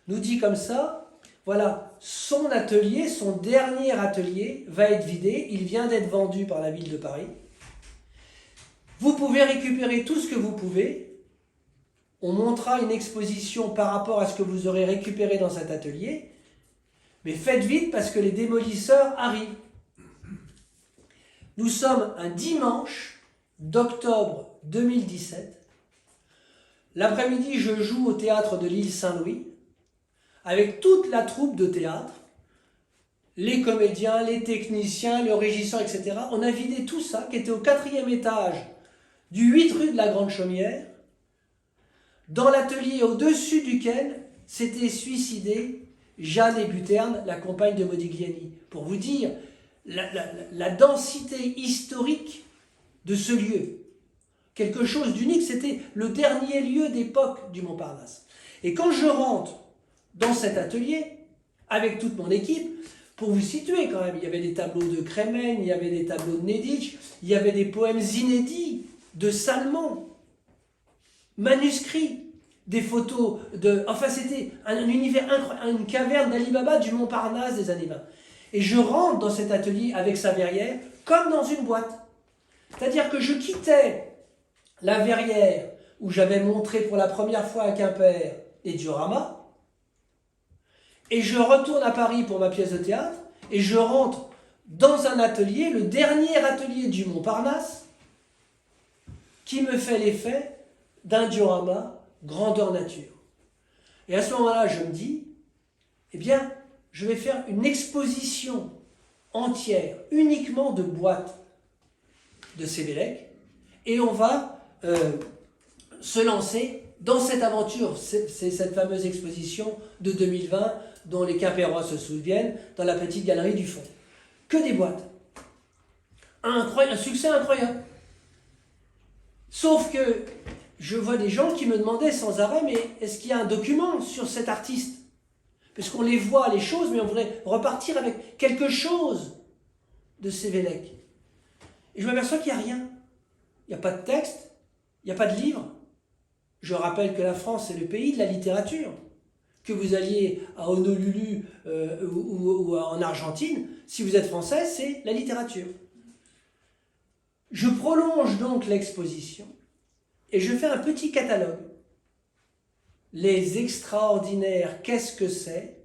nous dit comme ça, voilà, son atelier, son dernier atelier va être vidé, il vient d'être vendu par la ville de Paris. Vous pouvez récupérer tout ce que vous pouvez. On montera une exposition par rapport à ce que vous aurez récupéré dans cet atelier. Mais faites vite parce que les démolisseurs arrivent. Nous sommes un dimanche d'octobre 2017. L'après-midi, je joue au théâtre de l'île Saint-Louis avec toute la troupe de théâtre, les comédiens, les techniciens, le régisseur, etc. On a vidé tout ça qui était au 4e étage du 8 rue de la Grande Chaumière, dans l'atelier au-dessus duquel s'était suicidée Jeanne Ébuterne, la compagne de Modigliani. Pour vous dire la densité historique de ce lieu. Quelque chose d'unique, c'était le dernier lieu d'époque du Montparnasse. Et quand je rentre dans cet atelier, avec toute mon équipe, pour vous situer quand même, il y avait des tableaux de Crémen, il y avait des tableaux de Neditch, il y avait des poèmes inédits de Salmon, manuscrits, des photos de... Enfin, c'était un univers incroyable, une caverne d'Ali Baba du Montparnasse des années 20. Et je rentre dans cet atelier avec sa verrière, comme dans une boîte. C'est-à-dire que je quittais la verrière où j'avais montré pour la première fois à Quimper les dioramas, et je retourne à Paris pour ma pièce de théâtre, et je rentre dans un atelier, le dernier atelier du Montparnasse, qui me fait l'effet d'un diorama grandeur nature. Et à ce moment-là, je me dis, eh bien, je vais faire une exposition entière, uniquement de boîtes de Sévélec, et on va se lancer dans cette aventure. C'est cette fameuse exposition de 2020 dont les Quimpérois se souviennent, dans la petite galerie du fond. Que des boîtes. Un succès incroyable. Sauf que je vois des gens qui me demandaient sans arrêt, mais est-ce qu'il y a un document sur cet artiste? Parce qu'on les voit, les choses, mais on voudrait repartir avec quelque chose de Sévélec. Et je m'aperçois qu'il n'y a rien. Il n'y a pas de texte, il n'y a pas de livre. Je rappelle que la France est le pays de la littérature. Que vous alliez à Honolulu ou en Argentine, si vous êtes français, c'est la littérature. Je prolonge donc l'exposition et je fais un petit catalogue. Les extraordinaires, qu'est-ce que c'est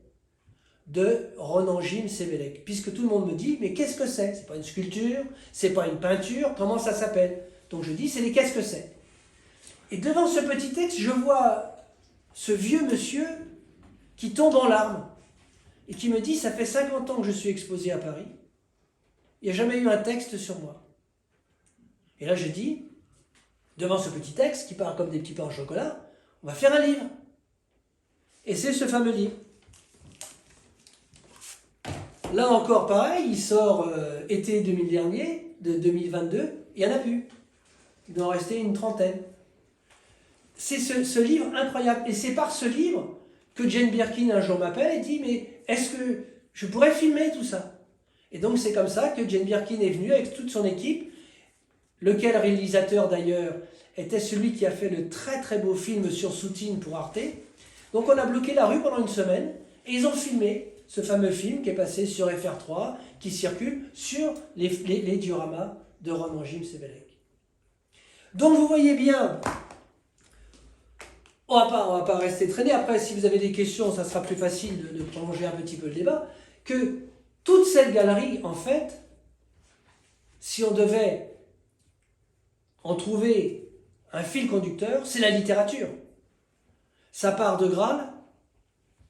de Ronan Gim Sévélec? Puisque tout le monde me dit, mais qu'est-ce que c'est? C'est pas une sculpture, c'est pas une peinture, comment ça s'appelle? Donc je dis, c'est les qu'est-ce que c'est. Et devant ce petit texte, je vois ce vieux monsieur qui tombe en larmes et qui me dit, ça fait 50 ans que je suis exposé à Paris, il n'y a jamais eu un texte sur moi. Et là je dis, devant ce petit texte qui part comme des petits pains au chocolat, on va faire un livre. Et c'est ce fameux livre. Là encore pareil, il sort été 2000 dernier, de 2022, il n'y en a plus. Il doit en rester une trentaine. C'est ce livre incroyable. Et c'est par ce livre que Jane Birkin un jour m'appelle et dit, mais est-ce que je pourrais filmer tout ça? Et donc c'est comme ça que Jane Birkin est venue avec toute son équipe, lequel réalisateur d'ailleurs était celui qui a fait le très très beau film sur Soutine pour Arte. Donc on a bloqué la rue pendant une semaine et ils ont filmé ce fameux film qui est passé sur FR3, qui circule sur les dioramas de Ronan Gim Sévélec. Donc vous voyez bien, on va pas rester traîné. Après, si vous avez des questions, ça sera plus facile de prolonger un petit peu le débat. Que toute cette galerie, en fait, si on devait en trouver un fil conducteur, c'est la littérature. Ça part de Graal,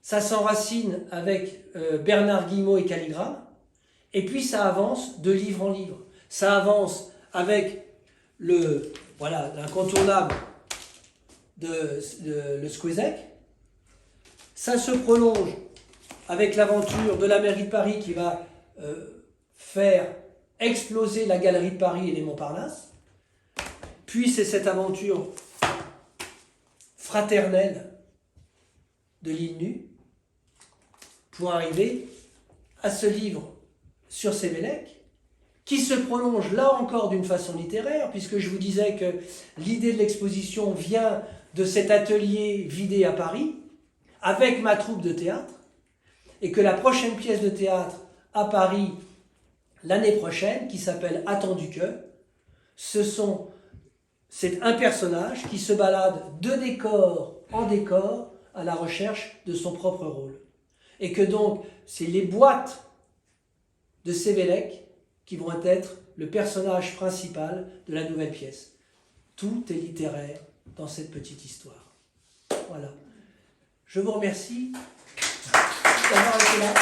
ça s'enracine avec Bernard Guillemot et Calligramme, et puis ça avance de livre en livre. Ça avance avec l'incontournable le Squeezek. Ça se prolonge avec l'aventure de la mairie de Paris qui va faire exploser la galerie de Paris et les Montparnasse. Puis c'est cette aventure fraternelle de l'île nue pour arriver à ce livre sur Sévélec, qui se prolonge là encore d'une façon littéraire, puisque je vous disais que l'idée de l'exposition vient de cet atelier vidé à Paris, avec ma troupe de théâtre, et que la prochaine pièce de théâtre à Paris, l'année prochaine, qui s'appelle Attendu que, c'est un personnage qui se balade de décor en décor à la recherche de son propre rôle. Et que donc, c'est les boîtes de Sévélec qui vont être le personnage principal de la nouvelle pièce. Tout est littéraire dans cette petite histoire. Voilà. Je vous remercie d'avoir été là.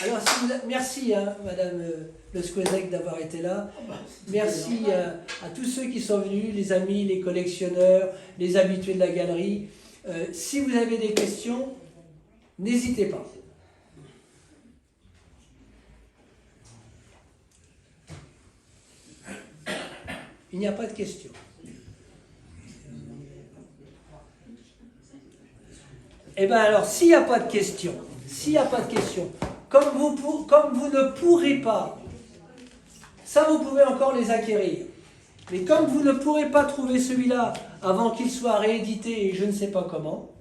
Alors, merci Madame Le Squeezek d'avoir été là. Merci à tous ceux qui sont venus, les amis, les collectionneurs, les habitués de la galerie. Si vous avez des questions, n'hésitez pas. Il n'y a pas de questions. Eh bien alors, s'il n'y a pas de questions, comme vous ne pourrez pas, ça vous pouvez encore les acquérir, mais comme vous ne pourrez pas trouver celui-là avant qu'il soit réédité et je ne sais pas comment,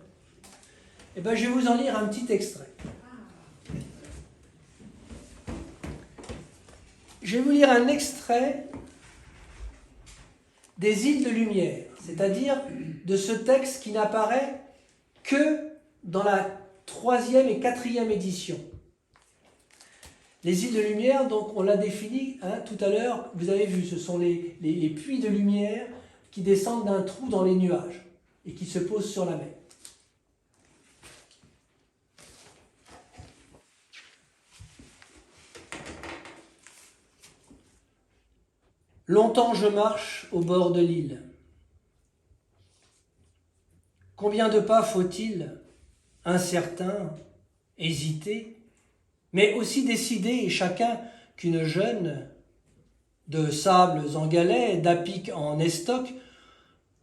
eh bien je vais vous en lire un petit extrait. Je vais vous lire un extrait des Îles de Lumière, c'est-à-dire de ce texte qui n'apparaît que dans la 3e et 4e édition. Les îles de lumière, donc on l'a défini tout à l'heure, vous avez vu, ce sont les puits de lumière qui descendent d'un trou dans les nuages et qui se posent sur la mer. Longtemps je marche au bord de l'île. Combien de pas faut-il, incertain, hésiter, mais aussi décidé, et chacun qu'une jeune, de sables en galets, d'apic en estoc,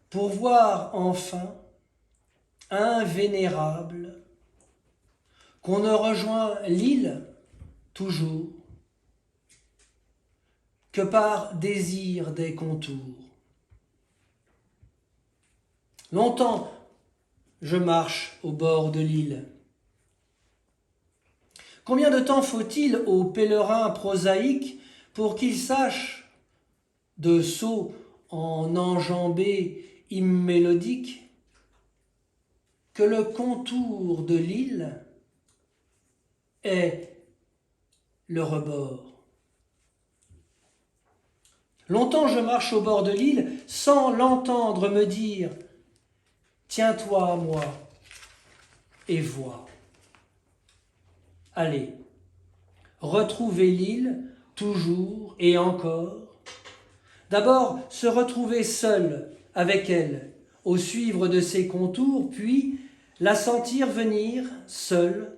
pour voir enfin invénérable qu'on ne rejoint l'île toujours que par désir des contours. Longtemps je marche au bord de l'île. Combien de temps faut-il aux pèlerins prosaïques pour qu'ils sachent, de sauts en enjambées immélodiques, que le contour de l'île est le rebord. Longtemps je marche au bord de l'île sans l'entendre me dire « Tiens-toi à moi et vois ». Allez, retrouver l'île, toujours et encore. D'abord, se retrouver seul avec elle, au suivre de ses contours, puis la sentir venir, seule,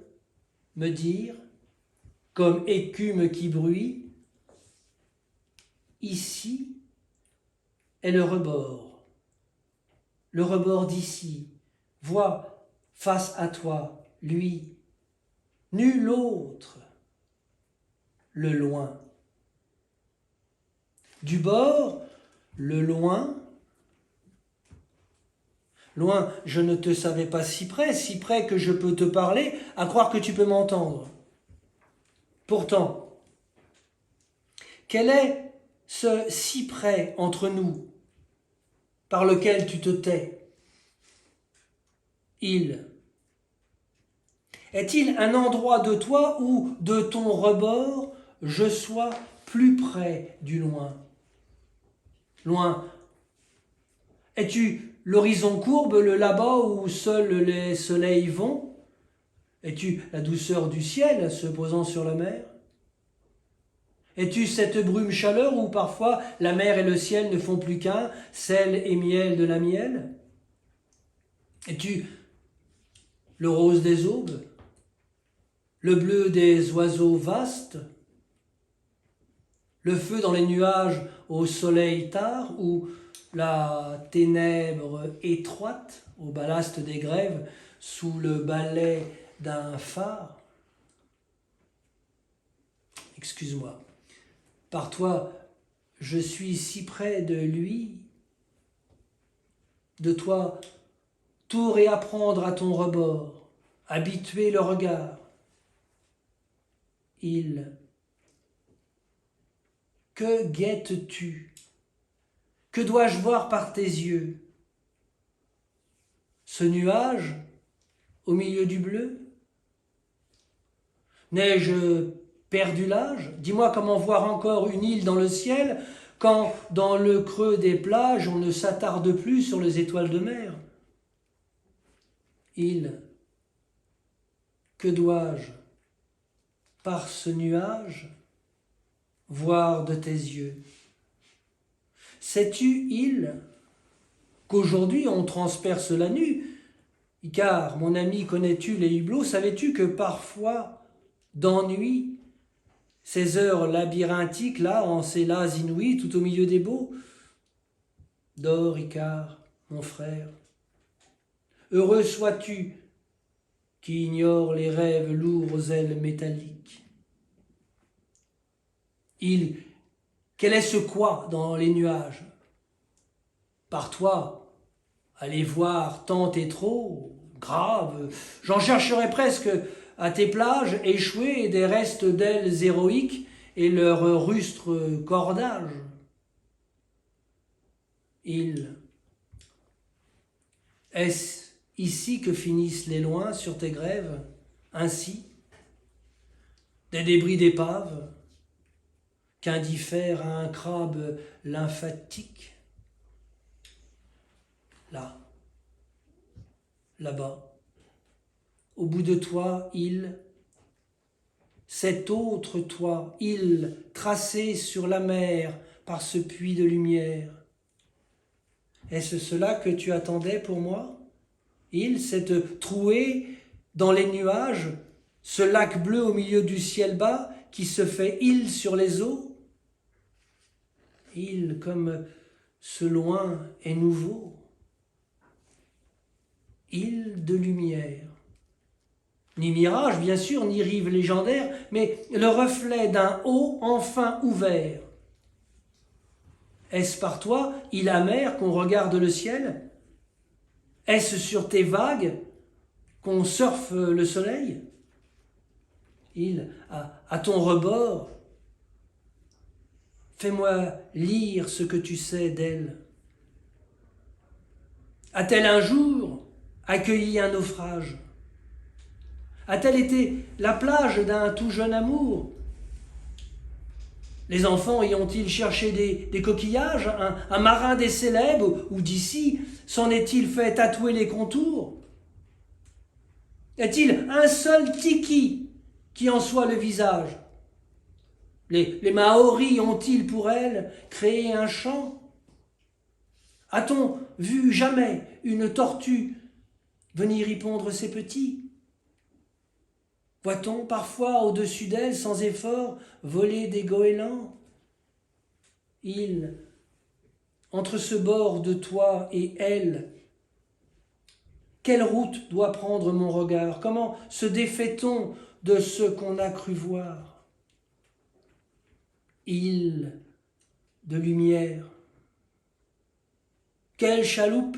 me dire, comme écume qui bruit, ici est le rebord d'ici, vois face à toi, lui, nul autre, le loin. Du bord, le loin. Loin, je ne te savais pas si près que je peux te parler, à croire que tu peux m'entendre. Pourtant, quel est ce cyprès entre nous par lequel tu te tais? Est-il un endroit de toi où, de ton rebord, je sois plus près du loin? Loin. Es-tu l'horizon courbe, le là-bas où seuls les soleils vont? Es-tu la douceur du ciel se posant sur la mer? Es-tu cette brume chaleur où parfois la mer et le ciel ne font plus qu'un, sel et miel de la miel? Es-tu le rose des aubes, le bleu des oiseaux vastes, le feu dans les nuages au soleil tard, ou la ténèbre étroite au ballast des grèves sous le balai d'un phare? Excuse-moi, par toi, je suis si près de lui, de toi, tout réapprendre à ton rebord, habituer le regard. Que guettes-tu? Que dois-je voir par tes yeux? Ce nuage au milieu du bleu? N'ai-je perdu l'âge? Dis-moi comment voir encore une île dans le ciel quand, dans le creux des plages, on ne s'attarde plus sur les étoiles de mer. Que dois-je, par ce nuage, voir de tes yeux? Sais-tu, qu'aujourd'hui on transperce la nue? Car, mon ami, connais-tu les hublots? Savais-tu que parfois, d'ennui, ces heures labyrinthiques, là, en ces lacs inouïs, tout au milieu des beaux? Dors, Icare, mon frère. Heureux sois-tu qui ignore les rêves lourds aux ailes métalliques. Quel est ce quoi dans les nuages? Par toi, aller voir tant et trop, grave, j'en chercherais presque à tes plages échouées des restes d'ailes héroïques et leur rustre cordage. Est-ce ici que finissent les loins sur tes grèves, ainsi, des débris d'épave, qu'indiffère à un crabe lymphatique? Là, là-bas, au bout de toi, cet autre toi, tracé sur la mer par ce puits de lumière. Est-ce cela que tu attendais pour moi? Cette trouée dans les nuages, ce lac bleu au milieu du ciel bas qui se fait île sur les eaux? Comme ce loin est nouveau. Île de lumière. Ni mirage, bien sûr, ni rive légendaire, mais le reflet d'un haut enfin ouvert. Est-ce par toi, île amère, qu'on regarde le ciel? Est-ce sur tes vagues qu'on surfe le soleil? À ton rebord, fais-moi lire ce que tu sais d'elle. A-t-elle un jour accueilli un naufrage? A-t-elle été la plage d'un tout jeune amour? Les enfants y ont-ils cherché des coquillages? Un marin des célèbres ou d'ici s'en est-il fait tatouer les contours? Est-il un seul tiki qui en soit le visage? Les Maoris ont-ils pour elle créé un chant? A-t-on vu jamais une tortue venir y pondre ses petits? Voit-on parfois au-dessus d'elle, sans effort, voler des goélands? Entre ce bord de toi et elle, quelle route doit prendre mon regard? Comment se défait-on de ce qu'on a cru voir? Île de lumière, quelle chaloupe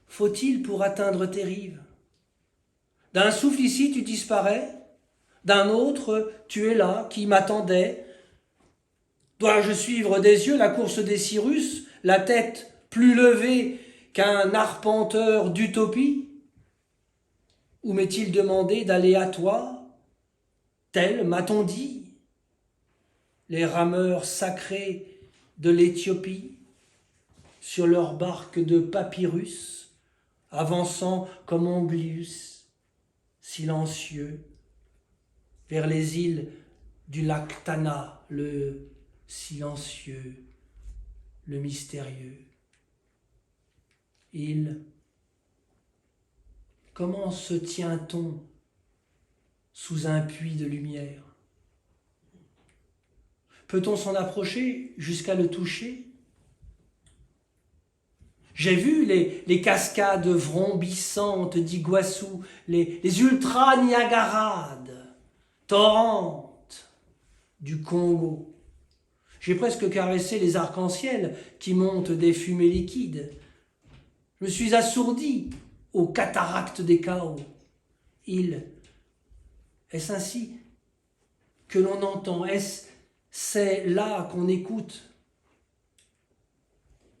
faut-il pour atteindre tes rives? D'un souffle ici tu disparais, D'un autre, tu es là, qui m'attendait. Dois-je suivre des yeux la course des Cyrus, la tête plus levée qu'un arpenteur d'utopie? Ou m'est-il demandé d'aller à toi, tel m'a-t-on dit, les rameurs sacrés de l'Éthiopie, sur leurs barques de papyrus, avançant comme Omblius, silencieux, vers les îles du lac Tana, le silencieux, le mystérieux. Comment se tient-on sous un puits de lumière? Peut-on s'en approcher jusqu'à le toucher? J'ai vu les cascades vrombissantes d'Iguassou, les ultra-Niagarades, torrentes du Congo. J'ai presque caressé les arcs-en-ciel qui montent des fumées liquides. Je suis assourdi aux cataractes des chaos. Est-ce ainsi que l'on entend? C'est là qu'on écoute?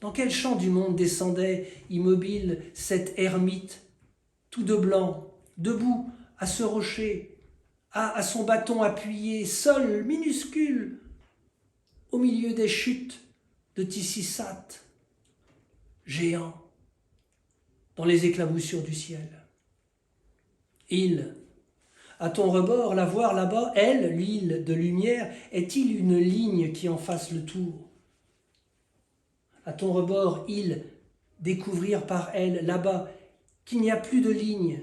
Dans quel champ du monde descendait immobile cet ermite, tout de blanc, debout à ce rocher, à son bâton appuyé, seul, minuscule, au milieu des chutes de Tississat, géant, dans les éclaboussures du ciel? À ton rebord, la voir là-bas, elle, l'île de lumière, est-il une ligne qui en fasse le tour? À ton rebord, découvrir par elle, là-bas, qu'il n'y a plus de ligne,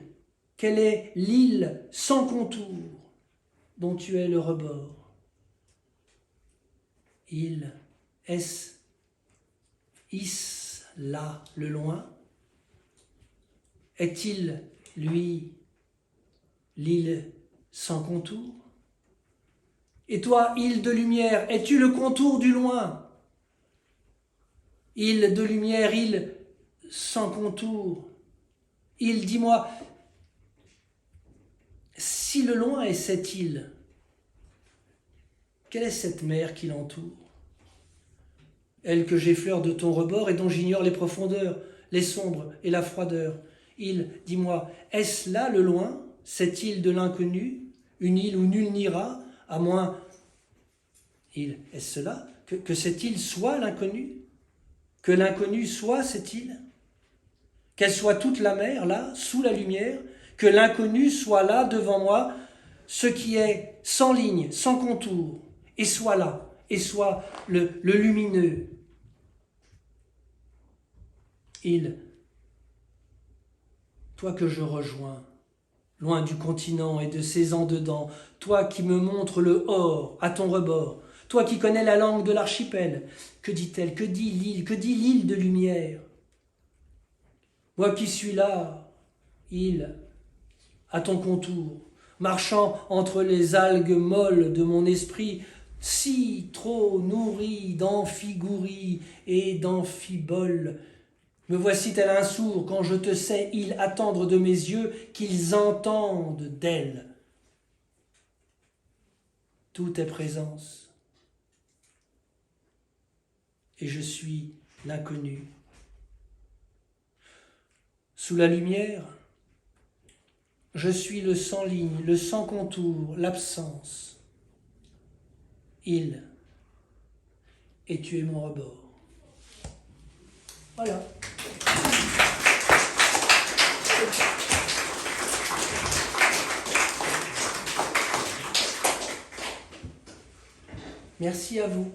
qu'elle est l'île sans contour dont tu es le rebord. Est-ce là le loin? Est-il, lui, l'île sans contour? Et toi, île de lumière, es-tu le contour du loin? Île de lumière, île sans contour. Dis-moi, si le loin est cette île, quelle est cette mer qui l'entoure? Elle que j'effleure de ton rebord et dont j'ignore les profondeurs, les sombres et la froideur. Dis-moi, est-ce là le loin, cette île de l'inconnu, une île où nul n'ira, à moins, est-ce cela, que cette île soit l'inconnu? Que l'inconnu soit cette île? Qu'elle soit toute la mer, là, sous la lumière? Que l'inconnu soit là, devant moi, ce qui est sans ligne, sans contour, et soit là, et soit le lumineux? Toi que je rejoins, loin du continent et de ses en-dedans, toi qui me montres le or à ton rebord, toi qui connais la langue de l'archipel, que dit-elle, que dit l'île de lumière? Moi qui suis là, à ton contour, marchant entre les algues molles de mon esprit, si trop nourri d'amphigouries et d'amphiboles, me voici tel un sourd quand je te sais, attendre de mes yeux qu'ils entendent d'elle. Tout est présence. Et je suis l'inconnu. Sous la lumière, je suis le sans ligne, le sans contour, l'absence. Et tu es mon rebord. Voilà. Merci à vous.